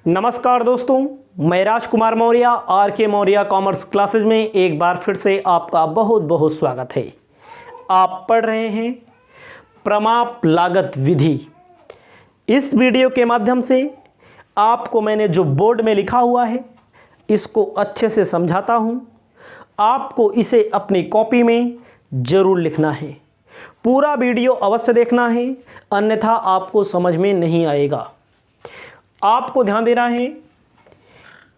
नमस्कार दोस्तों, मैं राजकुमार मौर्य आर के मौर्य कॉमर्स क्लासेज में एक बार फिर से आपका बहुत बहुत स्वागत है। आप पढ़ रहे हैं प्रमाप लागत विधि। इस वीडियो के माध्यम से आपको मैंने जो बोर्ड में लिखा हुआ है इसको अच्छे से समझाता हूँ। आपको इसे अपनी कॉपी में ज़रूर लिखना है। पूरा वीडियो अवश्य देखना है, अन्यथा आपको समझ में नहीं आएगा। आपको ध्यान देना है,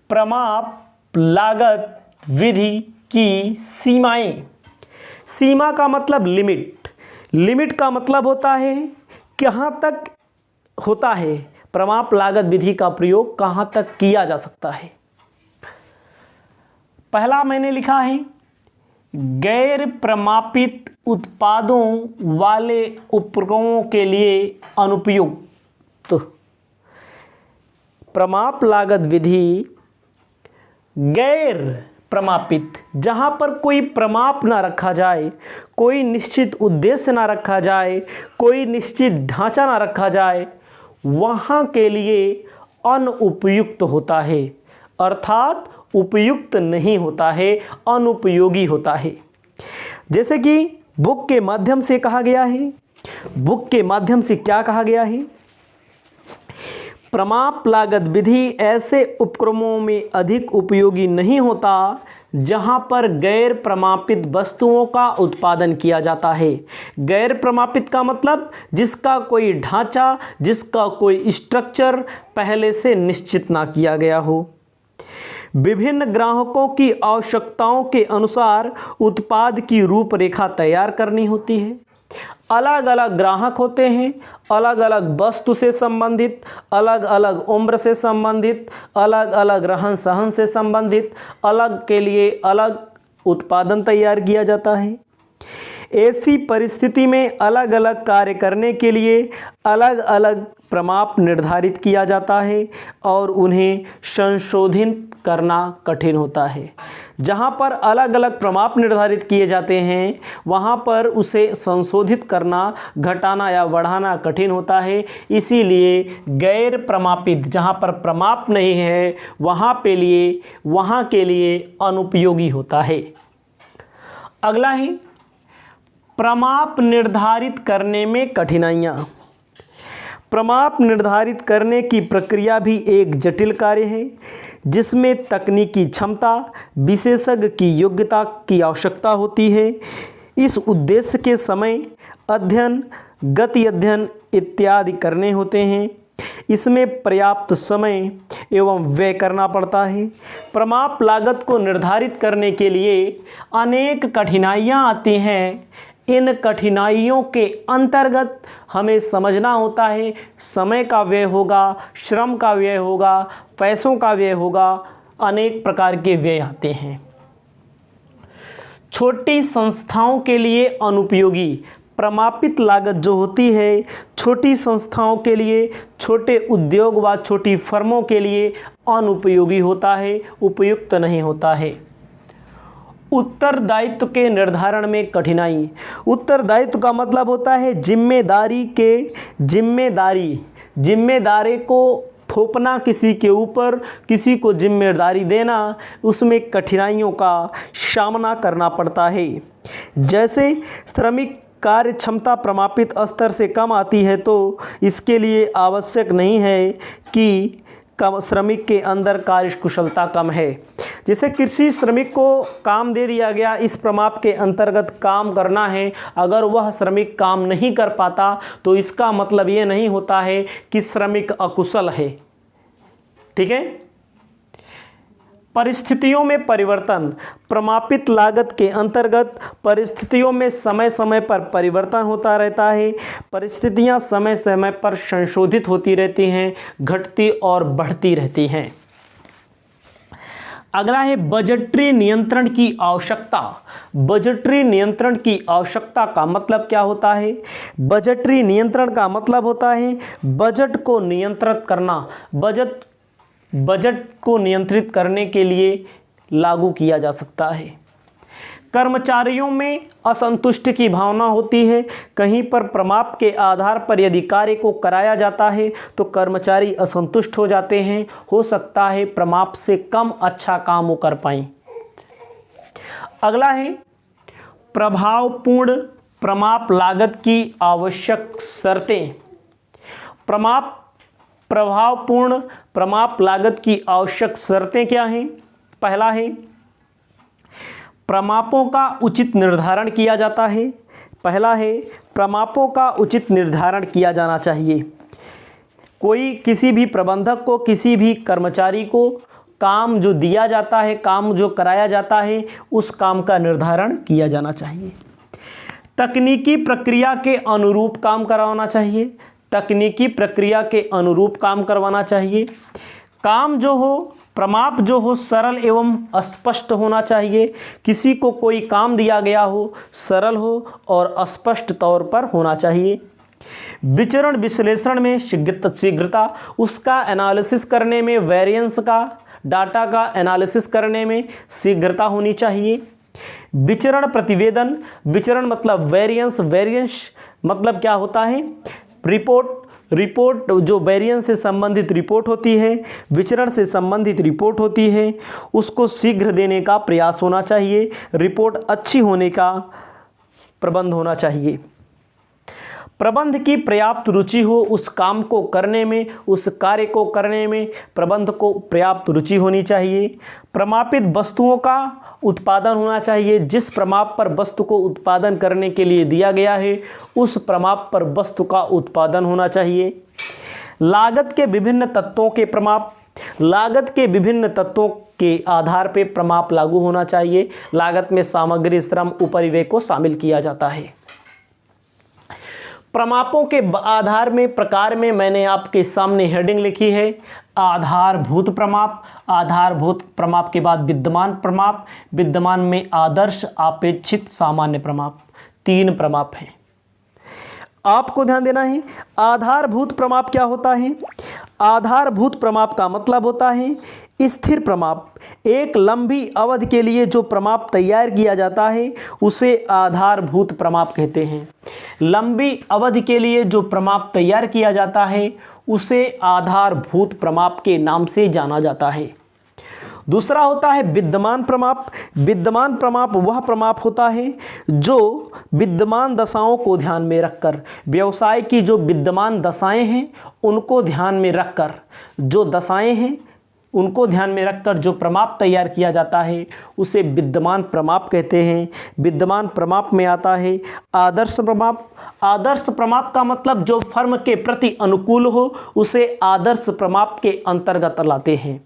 प्रमाप लागत विधि की सीमाएं। सीमा का मतलब लिमिट, लिमिट का मतलब होता है कहाँ तक होता है प्रमाप लागत विधि का प्रयोग, कहाँ तक किया जा सकता है। पहला मैंने लिखा है गैर प्रमापित उत्पादों वाले उपकरणों के लिए अनुपयुक्त। प्रमाप लागत विधि गैर प्रमापित, जहाँ पर कोई प्रमाप ना रखा जाए, कोई निश्चित उद्देश्य ना रखा जाए, कोई निश्चित ढांचा ना रखा जाए, वहाँ के लिए अनुपयुक्त होता है, अर्थात उपयुक्त नहीं होता है, अनुपयोगी होता है। जैसे कि बुक के माध्यम से कहा गया है, बुक के माध्यम से क्या कहा गया है, प्रमाप लागत विधि ऐसे उपक्रमों में अधिक उपयोगी नहीं होता जहां पर गैर प्रमापित वस्तुओं का उत्पादन किया जाता है। गैर प्रमापित का मतलब जिसका कोई ढांचा, जिसका कोई स्ट्रक्चर पहले से निश्चित ना किया गया हो। विभिन्न ग्राहकों की आवश्यकताओं के अनुसार उत्पाद की रूपरेखा तैयार करनी होती है। अलग अलग ग्राहक होते हैं, अलग अलग वस्तु से संबंधित, अलग अलग उम्र से संबंधित, अलग अलग रहन सहन से संबंधित, अलग के लिए अलग उत्पादन तैयार किया जाता है। ऐसी परिस्थिति में अलग अलग कार्य करने के लिए अलग अलग प्रमाप निर्धारित किया जाता है और उन्हें संशोधित करना कठिन होता है। जहाँ पर अलग अलग प्रमाप निर्धारित किए जाते हैं वहाँ पर उसे संशोधित करना, घटाना या बढ़ाना कठिन होता है। इसीलिए गैर प्रमापित, जहाँ पर प्रमाप नहीं है, वहाँ के लिए अनुपयोगी होता है। अगला है प्रमाप निर्धारित करने में कठिनाइयाँ। प्रमाप निर्धारित करने की प्रक्रिया भी एक जटिल कार्य है जिसमें तकनीकी क्षमता, विशेषज्ञ की योग्यता की आवश्यकता होती है। इस उद्देश्य के समय अध्ययन, गति अध्ययन इत्यादि करने होते हैं। इसमें पर्याप्त समय एवं व्यय करना पड़ता है। प्रमाप लागत को निर्धारित करने के लिए अनेक कठिनाइयाँ आती हैं। इन कठिनाइयों के अंतर्गत हमें समझना होता है समय का व्यय होगा, श्रम का व्यय होगा, पैसों का व्यय होगा, अनेक प्रकार के व्यय आते हैं। छोटी संस्थाओं के लिए अनुपयोगी प्रमापित लागत जो होती है, छोटी संस्थाओं के लिए, छोटे उद्योग व छोटी फर्मों के लिए अनुपयोगी होता है, उपयुक्त नहीं होता है। उत्तरदायित्व के निर्धारण में कठिनाई। उत्तरदायित्व का मतलब होता है जिम्मेदारी को थोपना किसी के ऊपर, किसी को जिम्मेदारी देना, उसमें कठिनाइयों का सामना करना पड़ता है। जैसे श्रमिक कार्य क्षमता प्रमापित स्तर से कम आती है तो इसके लिए आवश्यक नहीं है कि श्रमिक के अंदर कार्य कुशलता कम है। जैसे कृषि श्रमिक को काम दे दिया गया, इस प्रमाप के अंतर्गत काम करना है, अगर वह श्रमिक काम नहीं कर पाता तो इसका मतलब ये नहीं होता है कि श्रमिक अकुशल है। ठीक है। परिस्थितियों में परिवर्तन। प्रमापित लागत के अंतर्गत परिस्थितियों में समय समय पर परिवर्तन होता रहता है। परिस्थितियां समय समय पर संशोधित होती रहती हैं, घटती और बढ़ती रहती हैं। अगला है बजटरी नियंत्रण की आवश्यकता। बजटरी नियंत्रण की आवश्यकता का मतलब क्या होता है? बजटरी नियंत्रण का मतलब होता है बजट को नियंत्रित करना। बजट को नियंत्रित करने के लिए लागू किया जा सकता है। कर्मचारियों में असंतुष्टि की भावना होती है। कहीं पर प्रमाप के आधार पर यदि कार्य को कराया जाता है तो कर्मचारी असंतुष्ट हो जाते हैं, हो सकता है प्रमाप से कम अच्छा काम वो कर पाएं। अगला है प्रभावपूर्ण प्रमाप लागत की आवश्यक शर्तें। प्रभावपूर्ण प्रमाप लागत की आवश्यक शर्तें क्या हैं? पहला है प्रमापों का उचित निर्धारण किया जाता है। पहला है प्रमापों का उचित निर्धारण किया जाना चाहिए। कोई किसी भी प्रबंधक को, किसी भी कर्मचारी को काम जो दिया जाता है, काम जो कराया जाता है, उस काम का निर्धारण किया जाना चाहिए। तकनीकी प्रक्रिया के अनुरूप काम करवाना चाहिए। तकनीकी प्रक्रिया के अनुरूप काम करवाना चाहिए। काम जो हो, प्रमाप जो हो, सरल एवं स्पष्ट होना चाहिए। किसी को कोई काम दिया गया हो, सरल हो और स्पष्ट तौर पर होना चाहिए। विचरण विश्लेषण में शीघ्रता, उसका एनालिसिस करने में, वेरिएंस का, डाटा का एनालिसिस करने में शीघ्रता होनी चाहिए। विचरण प्रतिवेदन, विचरण मतलब वेरिएंस, वेरिएंस मतलब क्या होता है? रिपोर्ट जो वेरिएंस से संबंधित रिपोर्ट होती है, विचरण से संबंधित रिपोर्ट होती है, उसको शीघ्र देने का प्रयास होना चाहिए। रिपोर्ट अच्छी होने का प्रबंध होना चाहिए। प्रबंध की पर्याप्त रुचि हो, उस काम को करने में, उस कार्य को करने में प्रबंध को पर्याप्त रुचि होनी चाहिए। प्रमापित वस्तुओं का उत्पादन होना चाहिए। जिस प्रमाप पर वस्तु को उत्पादन करने के लिए दिया गया है, उस प्रमाप पर वस्तु का उत्पादन होना चाहिए। लागत के विभिन्न तत्वों के प्रमाप, लागत के विभिन्न तत्वों के आधार पर प्रमाप लागू होना चाहिए। लागत में सामग्री, श्रम, उपरिव्यय को शामिल किया जाता है। प्रमापों के आधार में, प्रकार में मैंने आपके सामने हेडिंग लिखी है, आधारभूत प्रमाप। आधारभूत प्रमाप के बाद विद्यमान प्रमाप, विद्यमान में आदर्श, अपेक्षित, सामान्य प्रमाप, 3 प्रमाप हैं। आपको ध्यान देना है आधारभूत प्रमाप क्या होता है। आधारभूत प्रमाप का मतलब होता है स्थिर प्रमाप। एक लंबी अवधि के लिए जो प्रमाप तैयार किया जाता है उसे आधारभूत प्रमाप कहते हैं। लंबी अवधि के लिए जो प्रमाप तैयार किया जाता है उसे आधारभूत प्रमाप के नाम से जाना जाता है। दूसरा होता है विद्यमान प्रमाप। विद्यमान प्रमाप वह प्रमाप होता है जो विद्यमान दशाओं को ध्यान में रखकर, व्यवसाय की जो विद्यमान दशाएं हैं उनको ध्यान में रखकर, जो दशाएं हैं उनको ध्यान में रखकर जो प्रमाप तैयार किया जाता है उसे विद्यमान प्रमाप कहते हैं। विद्यमान प्रमाप में आता है आदर्श प्रमाप। आदर्श प्रमाप का मतलब जो फर्म के प्रति अनुकूल हो उसे आदर्श प्रमाप के अंतर्गत लाते हैं।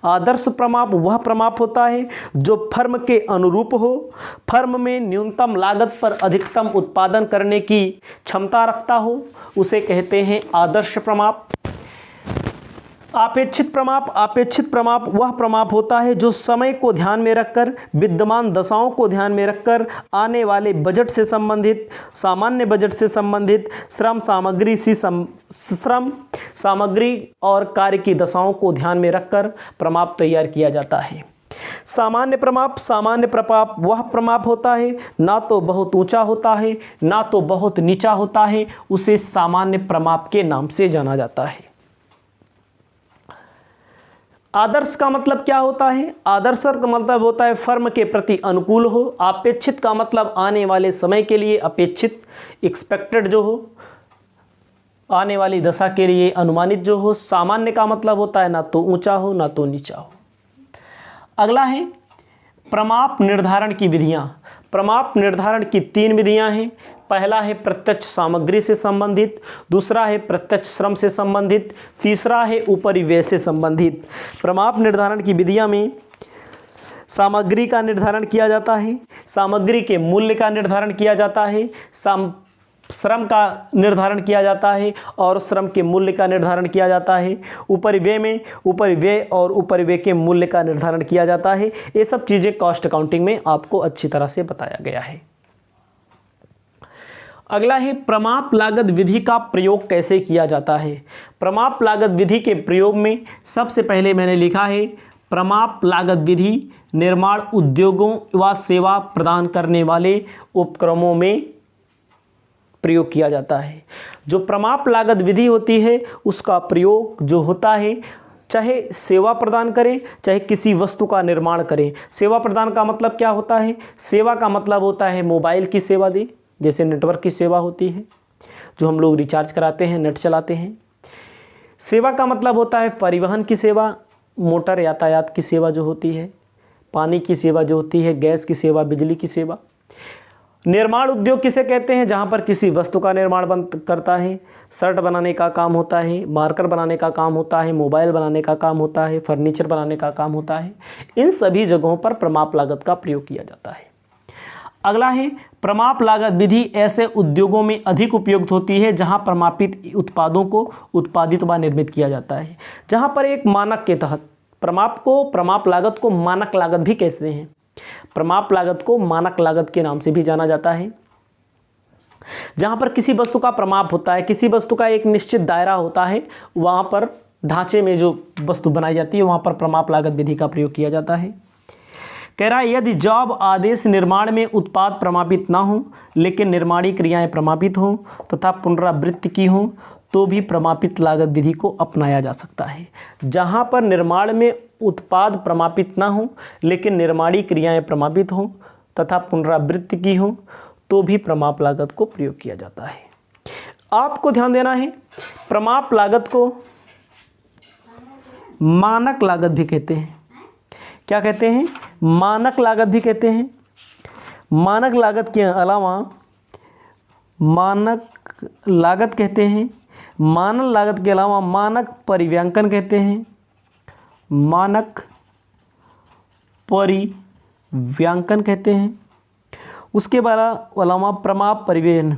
आदर्श प्रमाप वह प्रमाप होता है जो फर्म के अनुरूप हो, फर्म में न्यूनतम लागत पर अधिकतम उत्पादन करने की क्षमता रखता हो, उसे कहते हैं आदर्श प्रमाप। अपेक्षित प्रमाप। अपेक्षित प्रमाप वह प्रमाप होता है जो समय को ध्यान में रखकर, विद्यमान दशाओं को ध्यान में रखकर, आने वाले बजट से संबंधित, सामान्य बजट से संबंधित, श्रम सामग्री और कार्य की दशाओं को ध्यान में रखकर प्रमाप तैयार किया जाता है। सामान्य प्रमाप। सामान्य प्रमाप वह प्रमाप होता है ना तो बहुत ऊंचा होता है ना तो बहुत नीचा होता है, उसे सामान्य प्रमाप के नाम से जाना जाता है। आदर्श का मतलब क्या होता है? आदर्श का मतलब होता है फर्म के प्रति अनुकूल हो। अपेक्षित का मतलब आने वाले समय के लिए अपेक्षित, एक्सपेक्टेड जो हो, आने वाली दशा के लिए अनुमानित जो हो। सामान्य का मतलब होता है ना तो ऊंचा हो ना तो नीचा हो। अगला है प्रमाप निर्धारण की विधियां। प्रमाप निर्धारण की 3 विधियां हैं। पहला है प्रत्यक्ष सामग्री से संबंधित, दूसरा है प्रत्यक्ष श्रम से संबंधित, तीसरा है उपरिव्यय से संबंधित। प्रमाप निर्धारण की विधियां में सामग्री का निर्धारण किया जाता है, सामग्री के मूल्य का निर्धारण किया जाता है, श्रम का निर्धारण किया जाता है और श्रम के मूल्य का निर्धारण किया जाता है। उपरिव्यय में उपरिव्यय और उपरिव्यय के मूल्य का निर्धारण किया जाता है। ये सब चीज़ें कॉस्ट अकाउंटिंग में आपको अच्छी तरह से बताया गया है। अगला है प्रमाप लागत विधि का प्रयोग कैसे किया जाता है। प्रमाप लागत विधि के प्रयोग में सबसे पहले मैंने लिखा है प्रमाप लागत विधि निर्माण उद्योगों व सेवा प्रदान करने वाले उपक्रमों में प्रयोग किया जाता है। जो प्रमाप लागत विधि होती है उसका प्रयोग जो होता है, चाहे सेवा प्रदान करें चाहे किसी वस्तु का निर्माण करें। सेवा प्रदान का मतलब क्या होता है? सेवा का मतलब होता है मोबाइल की सेवा दी, जैसे नेटवर्क की सेवा होती है जो हम लोग रिचार्ज कराते हैं, नेट चलाते हैं। सेवा का मतलब होता है परिवहन की सेवा, मोटर यातायात की सेवा जो होती है, पानी की सेवा जो होती है, गैस की सेवा, बिजली की सेवा। निर्माण उद्योग किसे कहते हैं? जहाँ पर किसी वस्तु का निर्माण करता है। शर्ट बनाने का काम होता है, मार्कर बनाने का काम होता है, मोबाइल बनाने का काम होता है, फर्नीचर बनाने का काम होता है। इन सभी जगहों पर प्रमाप लागत का प्रयोग किया जाता है। अगला है प्रमाप लागत विधि ऐसे उद्योगों में अधिक उपयुक्त होती है जहां प्रमापित उत्पादों को उत्पादित व निर्मित किया जाता है। जहां पर एक मानक के तहत प्रमाप लागत को मानक लागत भी कहते हैं। प्रमाप लागत को मानक लागत के नाम से भी जाना जाता है। जहां पर किसी वस्तु का प्रमाप होता है, किसी वस्तु का एक निश्चित दायरा होता है, वहां पर ढांचे में जो वस्तु बनाई जाती है वहां पर प्रमाप लागत विधि का प्रयोग किया जाता है। कह रहा है यदि जॉब आदेश निर्माण में उत्पाद प्रमापित ना हो लेकिन निर्माणी क्रियाएं प्रमापित हों तथा पुनरावृत्ति की हों तो भी प्रमापित लागत विधि को अपनाया जा सकता है। जहां पर निर्माण में उत्पाद प्रमापित ना हो लेकिन निर्माणी क्रियाएं प्रमापित हों तथा पुनरावृत्ति की हों तो भी प्रमाप लागत को प्रयोग किया जाता है। आपको ध्यान देना है, प्रमाप लागत को मानक लागत भी कहते हैं। क्या कहते हैं? मानक लागत भी कहते हैं। मानक लागत के अलावा मानक लागत कहते हैं, मानक लागत के अलावा मानक परिव्यांकन कहते हैं, मानक परिव्यांकन कहते हैं। उसके अलावा प्रमाप परिव्ययन,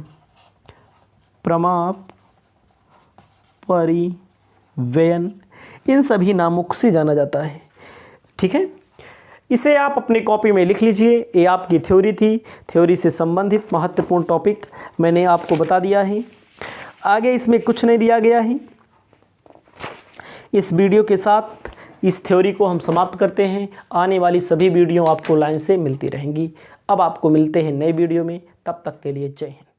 प्रमाप परिव्ययन, इन सभी नामों से जाना जाता है। ठीक है, इसे आप अपनी कॉपी में लिख लीजिए। ये आपकी थ्योरी थी, थ्योरी से संबंधित महत्वपूर्ण टॉपिक मैंने आपको बता दिया है। आगे इसमें कुछ नहीं दिया गया है। इस वीडियो के साथ इस थ्योरी को हम समाप्त करते हैं। आने वाली सभी वीडियो आपको लाइन से मिलती रहेंगी। अब आपको मिलते हैं नए वीडियो में, तब तक के लिए जय हिंद।